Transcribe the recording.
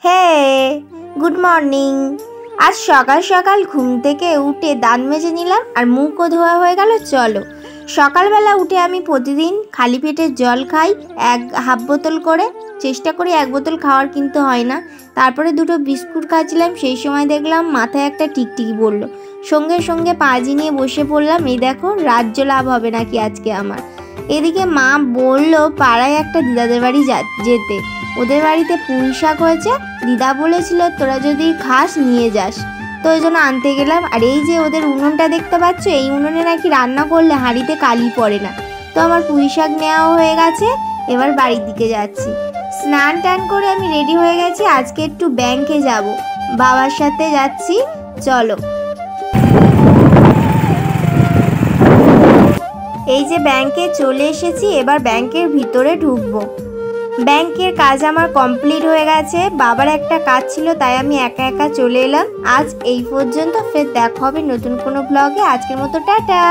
হে good morning. আজ সকাল সকাল ঘুম থেকে উঠে দাঁত মেজে নিলাম আর মুখও ধোয়া হয়ে গেল। চলো, সকালবেলা উঠে আমি প্রতিদিন খালি পেটে জল খাই, হাফ বোতল করে। চেষ্টা করি 1 বোতল খাওয়ার, কিন্তু হয় না। তারপরে 2টো বিস্কুট খাচ্ছিলাম, সেই সময় দেখলাম মাথায় একটা টিকটিকি পড়লো। সঙ্গে সঙ্গে পাজি নিয়ে বসে পড়লাম। এই দেখো, রাজ্য লাভ হবে নাকি আজকে আমার। এদিকে মা বলল পাড়ায় একটা দিদাদের বাড়ি যেতে, ওদের বাড়িতে পুঁই শাক হয়েছে। দিদা বলেছিল তোরা যদি খাস নিয়ে যাস, তো ওই জন্য আনতে গেলাম। আর এই যে ওদের উনুনটা দেখতে পাচ্ছ, এই উনুনে নাকি রান্না করলে হাঁড়িতে কালি পড়ে না। তো আমার পুঁই শাক নেওয়া হয়ে গেছে, এবার বাড়ির দিকে যাচ্ছি। স্নান টান করে আমি রেডি হয়ে গেছি, আজকে একটু ব্যাংকে যাব, বাবার সাথে যাচ্ছি। চলো, এই যে ব্যাংকে চলে এসেছি, এবার ব্যাংকের ভিতরে ঢুকবো। ব্যাংকের কাজ আমার কমপ্লিট হয়ে গেছে, বাবার একটা কাজ ছিল তাই আমি একা একা চলে এলাম। আজ এই পর্যন্ত, ফের দেখা হবে নতুন কোনো ব্লগে। আজকের মতো টাটা।